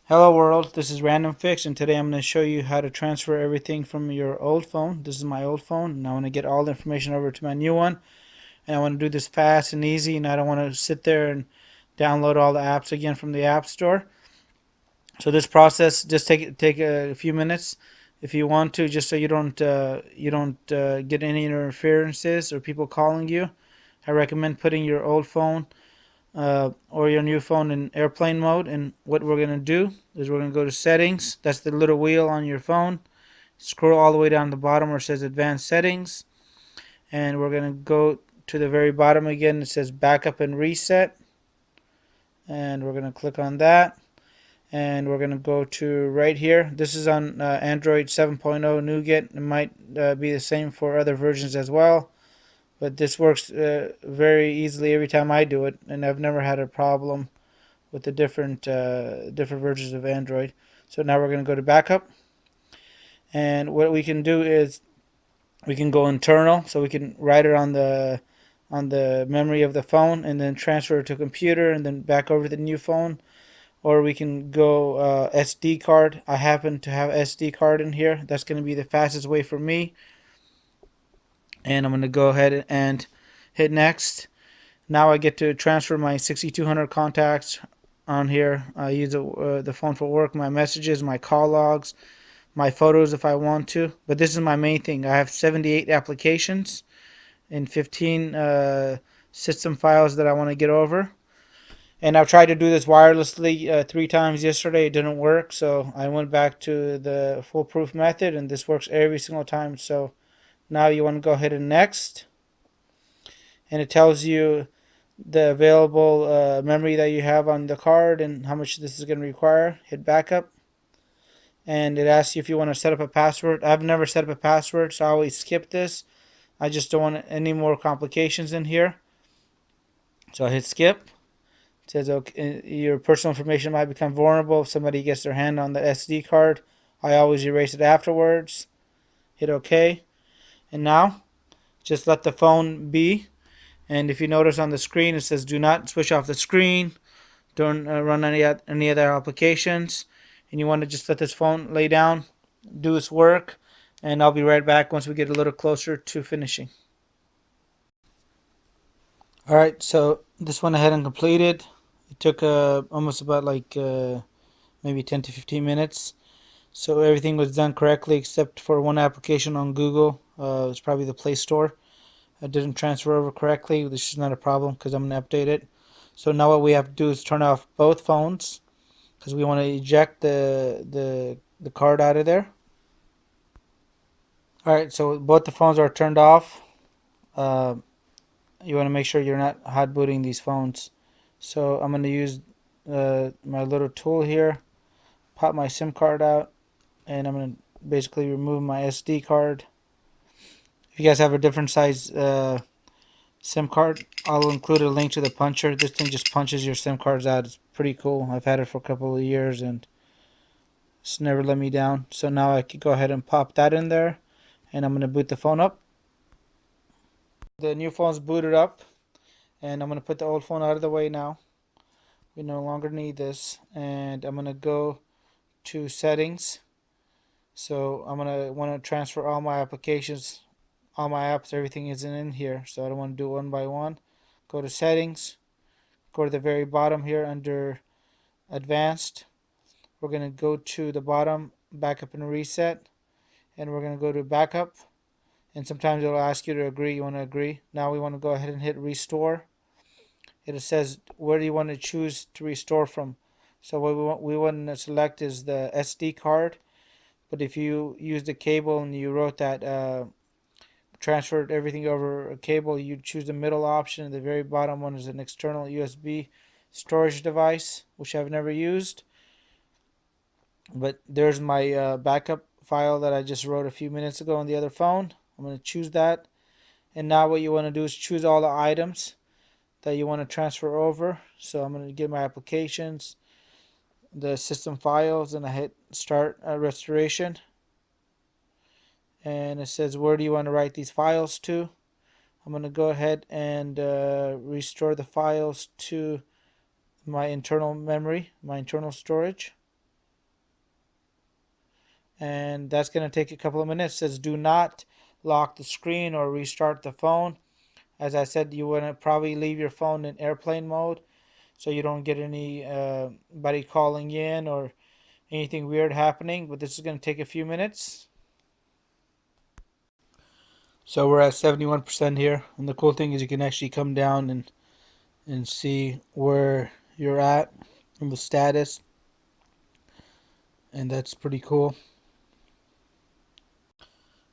Hello world, this is RandomFIX and today I'm going to show you how to transfer everything from your old phone. This is my old phone and I want to get all the information over to my new one, and I want to do this fast and easy, and I don't want to sit there and download all the apps again from the App Store. So this process just take a few minutes if you want to, just so you don't get any interferences or people calling you. I recommend putting your old phone or your new phone in airplane mode. And what we're going to do is we're going to go to settings. That's the little wheel on your phone. Scroll all the way down to the bottom where it says advanced settings. And we're going to go to the very bottom again. It says backup and reset. And we're going to click on that. And we're going to go to right here. This is on Android 7.0 Nougat. It might be the same for other versions as well. But this works very easily every time I do it, and I've never had a problem with the different versions of Android. So now we're going to go to backup, and what we can do is we can go internal, so we can write it on the memory of the phone and then transfer it to a computer and then back over to the new phone. Or we can go SD card. I happen to have SD card in here. That's going to be the fastest way for me. And I'm going to go ahead and hit next. Now I get to transfer my 6200 contacts on here. I use the phone for work, my messages, my call logs, my photos if I want to. But this is my main thing. I have 78 applications and 15 system files that I want to get over. And I've tried to do this wirelessly 3 times yesterday. It didn't work, so I went back to the foolproof method, and this works every single time. So now you want to go ahead and next, and it tells you the available memory that you have on the card and how much this is going to require. Hit backup, and it asks you if you want to set up a password. I've never set up a password, so I always skip this. I just don't want any more complications in here, so I hit skip. It says okay, your personal information might become vulnerable if somebody gets their hand on the SD card. I always erase it afterwards. Hit OK. And now, just let the phone be. And if you notice on the screen, it says do not switch off the screen. Don't run any other applications. And you want to just let this phone lay down, do its work. And I'll be right back once we get a little closer to finishing. Alright, so this went ahead and completed. It took almost about maybe 10 to 15 minutes. So everything was done correctly except for one application on Google. It's probably the Play Store. It didn't transfer over correctly, which is not a problem because I'm going to update it. So now what we have to do is turn off both phones because we want to eject the card out of there. Alright, so both the phones are turned off. You want to make sure you're not hot booting these phones. So I'm going to use my little tool here, pop my SIM card out, and I'm going to basically remove my SD card. If you guys have a different size SIM card, I'll include a link to the puncher. This thing just punches your SIM cards out. It's pretty cool. I've had it for a couple of years and it's never let me down. So now I can go ahead and pop that in there, and I'm going to boot the phone up. The new phone's booted up, and I'm going to put the old phone out of the way now. We no longer need this, and I'm going to go to settings. So I'm going to want to transfer all my applications, all my apps, everything isn't in here, so I don't want to do it one by one. Go to settings, go to the very bottom here under advanced. We're going to go to the bottom, backup and reset, and we're going to go to backup, and sometimes it'll ask you to agree. You want to agree. Now we want to go ahead and hit restore. It says where do you want to choose to restore from. So what we want to select is the SD card, but if you use the cable and you wrote that transferred everything over a cable, you choose the middle option. The very bottom one is an external USB storage device, which I've never used, but there's my backup file that I just wrote a few minutes ago on the other phone. I'm going to choose that, and now what you want to do is choose all the items that you want to transfer over. So I'm going to get my applications, the system files, and I hit start restoration. And it says where do you want to write these files to. I'm going to go ahead and restore the files to my internal memory, my internal storage. and that's going to take a couple of minutes. It says do not lock the screen or restart the phone. As I said, you want to probably leave your phone in airplane mode so you don't get anybody calling in or anything weird happening. But this is going to take a few minutes. So we're at 71% here, and the cool thing is you can actually come down and see where you're at in the status, and that's pretty cool.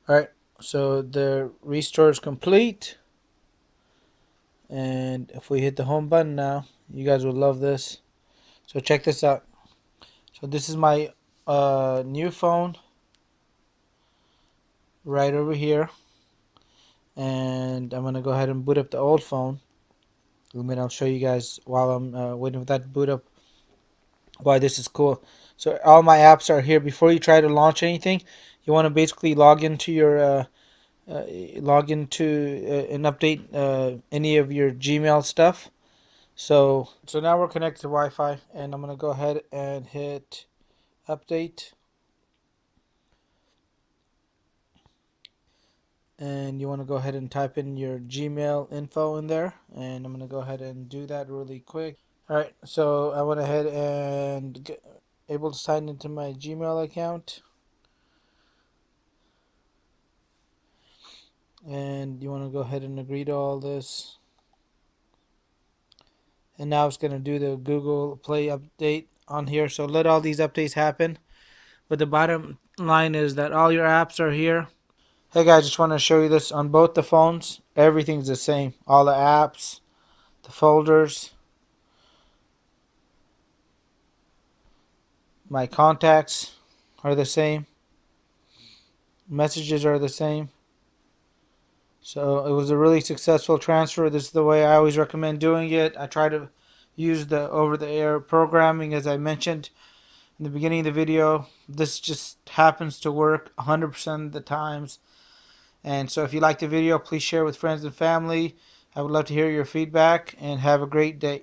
Alright, so the restore is complete, and if we hit the home button now, you guys will love this. So check this out. So this is my new phone right over here, and I'm gonna go ahead and boot up the old phone. And I'll show you guys while I'm waiting for that to boot up why this is cool. So all my apps are here. Before you try to launch anything, you want to basically log into your and update any of your Gmail stuff. So now we're connected to Wi-Fi, and I'm gonna go ahead and hit update. And you want to go ahead and type in your Gmail info in there, and I'm going to go ahead and do that really quick. Alright, so I went ahead and able to sign into my Gmail account, and you want to go ahead and agree to all this, and now it's going to do the Google Play update on here. So let all these updates happen, but the bottom line is that all your apps are here. Hey guys, just want to show you this on both the phones. Everything's the same. All the apps, the folders, my contacts are the same. Messages are the same. So it was a really successful transfer. This is the way I always recommend doing it. I try to use the over-the-air programming, as I mentioned in the beginning of the video. This just happens to work 100% of the times. And so if you like the video, please share with friends and family. I would love to hear your feedback, and have a great day.